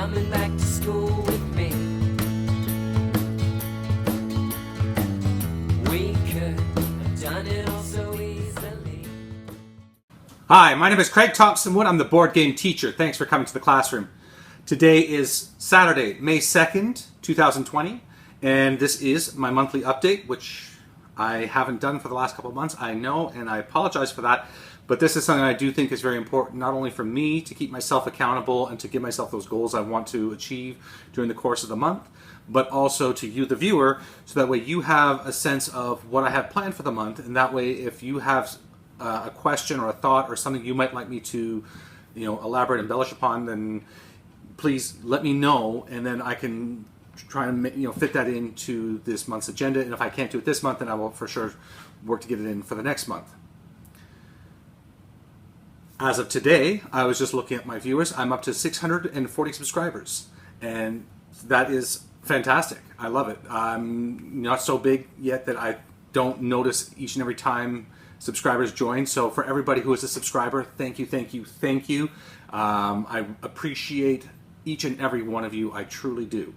coming back to school with me. We could have done it all so easily. Hi, my name is Craig Thompson-Wood. I'm the board game teacher. Thanks for coming to the classroom. Today is Saturday, May 2nd, 2020, and this is my monthly update, which I haven't done for the last couple of months. I know, and I apologize for that, but this is something I do think is very important, not only for me to keep myself accountable and to give myself those goals I want to achieve during the course of the month, but also to you, the viewer, so that way you have a sense of what I have planned for the month, and that way if you have a question or a thought or something you might like me to, elaborate, embellish upon, then please let me know, and then I can try and fit that into this month's agenda. And if I can't do it this month, then I will for sure work to get it in for the next month. As of today, I was just looking at my viewers. I'm up to 640 subscribers, and that is fantastic. I love it. I'm not so big yet that I don't notice each and every time subscribers join. So for everybody who is a subscriber, thank you, thank you, thank you. I appreciate each and every one of you. I truly do.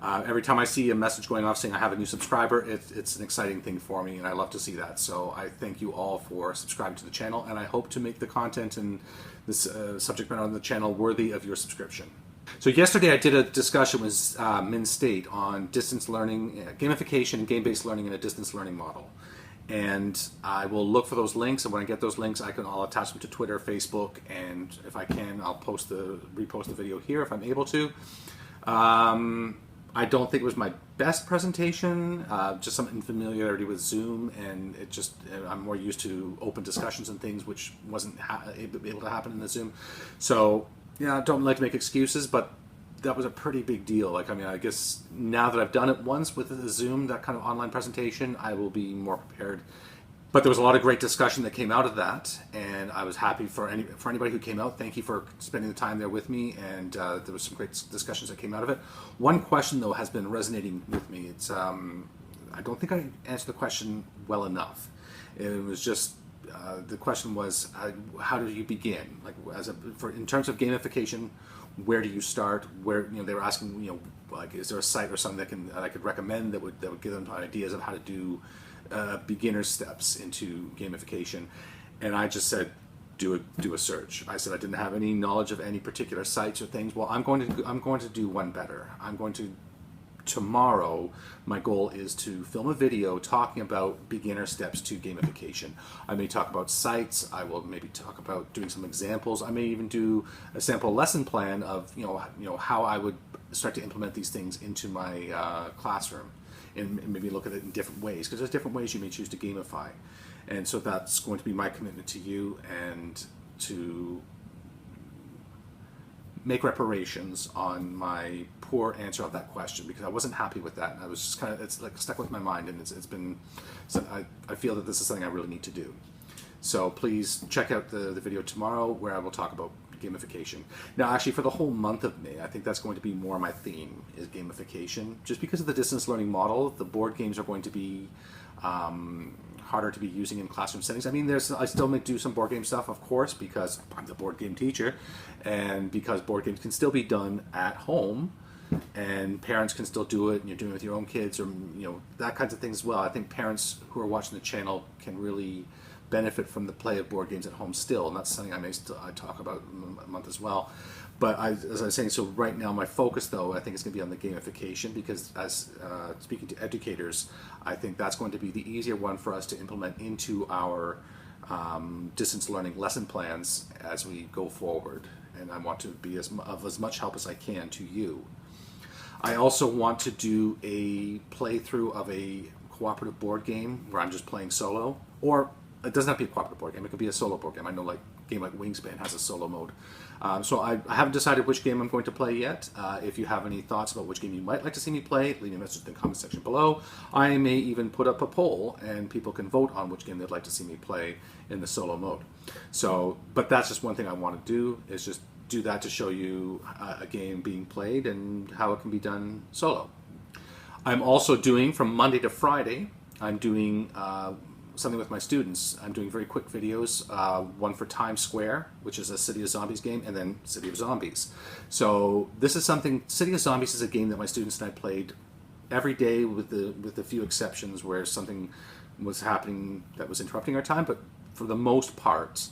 Every time I see a message going off saying I have a new subscriber, it's an exciting thing for me, and I love to see that. So I thank you all for subscribing to the channel, and I hope to make the content and this subject matter on the channel worthy of your subscription. So yesterday I did a discussion with Minn State on distance learning, gamification, and game-based learning in a distance learning model. And I will look for those links, and when I get those links, I'll attach them to Twitter, Facebook, and if I can, I'll repost the video here if I'm able to. I don't think it was my best presentation, just some unfamiliarity with Zoom, and I'm more used to open discussions and things, which wasn't able to happen in the Zoom. So, yeah, I don't like to make excuses, but that was a pretty big deal. I guess now that I've done it once with the Zoom, that kind of online presentation, I will be more prepared. But there was a lot of great discussion that came out of that, and I was happy for anybody who came out. Thank you for spending the time there with me, and there was some great discussions that came out of it. One question, though, has been resonating with me. It's I don't think I answered the question well enough. It was just the question was, how do you begin? In terms of gamification, where do you start? Where they were asking, is there a site or something that I could recommend that would give them ideas of how to do beginner steps into gamification? And I just said, do a search. I said I didn't have any knowledge of any particular sites or things. Well, I'm going to do one better. Tomorrow, my goal is to film a video talking about beginner steps to gamification. I may talk about sites. I will maybe talk about doing some examples. I may even do a sample lesson plan of how I would start to implement these things into my classroom, and maybe look at it in different ways, because there's different ways you may choose to gamify. And so that's going to be my commitment to you, and to make reparations on my poor answer of that question, because I wasn't happy with that. And I was just it's like stuck with my mind, and it's been, so I feel that this is something I really need to do. So please check out the video tomorrow, where I will talk about gamification. Now, actually, for the whole month of May, I think that's going to be more my theme, is gamification. Just because of the distance learning model, the board games are going to be harder to be using in classroom settings. I still may do some board game stuff, of course, because I'm the board game teacher, and because board games can still be done at home, and parents can still do it, and you're doing it with your own kids, or that kinds of things as well. I think parents who are watching the channel can really benefit from the play of board games at home still, and that's something I talk about in a month as well. But as I was saying, so right now my focus, though, I think is going to be on the gamification, because as speaking to educators, I think that's going to be the easier one for us to implement into our distance learning lesson plans as we go forward. And I want to be of as much help as I can to you. I also want to do a playthrough of a cooperative board game where I'm just playing solo, or it doesn't have to be a cooperative board game. It could be a solo board game. I know, game like Wingspan has a solo mode. So I haven't decided which game I'm going to play yet. If you have any thoughts about which game you might like to see me play, leave me a message in the comment section below. I may even put up a poll, and people can vote on which game they'd like to see me play in the solo mode. So, but that's just one thing I want to do, is just do that to show you a game being played and how it can be done solo. I'm also doing, from Monday to Friday, I'm doing something with my students. I'm doing very quick videos, one for Times Square, which is a City of Zombies game, and then City of Zombies. So this is something, City of Zombies is a game that my students and I played every day with a few exceptions where something was happening that was interrupting our time, but for the most part,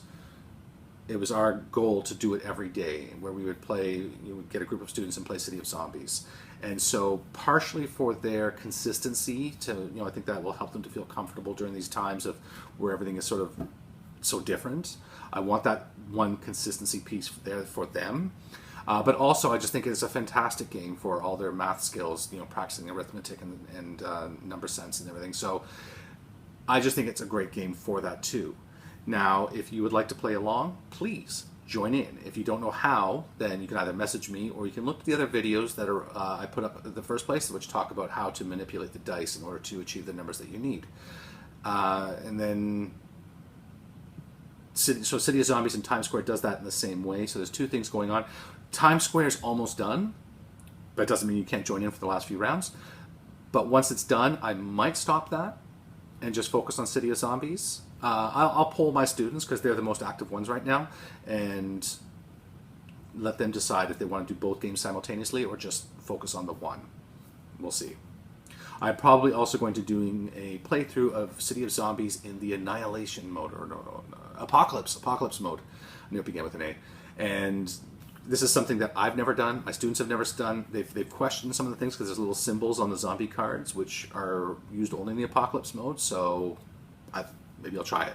it was our goal to do it every day, where we would play, you would get a group of students and play City of Zombies. And so partially for their consistency to, I think that will help them to feel comfortable during these times of where everything is sort of so different. I want that one consistency piece there for them. But also I just think it's a fantastic game for all their math skills, practicing arithmetic and number sense and everything. So I just think it's a great game for that too. Now, if you would like to play along, please join in. If you don't know how, then you can either message me or you can look at the other videos that are I put up in the first place, which talk about how to manipulate the dice in order to achieve the numbers that you need. And then, City of Zombies and Times Square does that in the same way. So there's two things going on. Times Square is almost done, but it doesn't mean you can't join in for the last few rounds. But once it's done, I might stop that and just focus on City of Zombies. I'll poll my students because they're the most active ones right now and let them decide if they want to do both games simultaneously or just focus on the one. We'll see. I'm probably also going to doing a playthrough of City of Zombies in the Annihilation mode, or Apocalypse mode. I knew it began with an A. And this is something that I've never done. My students have never done. They've questioned some of the things because there's little symbols on the zombie cards which are used only in the Apocalypse mode. So maybe I'll try it.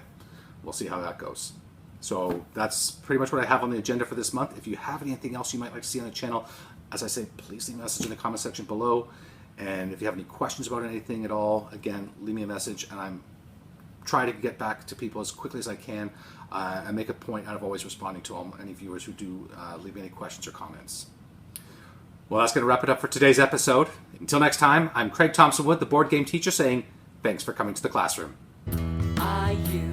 We'll see how that goes. So that's pretty much what I have on the agenda for this month. If you have anything else you might like to see on the channel, as I say, please leave a message in the comment section below. And if you have any questions about anything at all, again, leave me a message and I'm trying to get back to people as quickly as I can. I make a point out of always responding to any viewers who do leave me any questions or comments. Well, that's going to wrap it up for today's episode. Until next time, I'm Craig Thompson-Wood, the board game teacher, saying thanks for coming to the classroom. Are you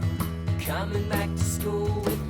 coming back to school with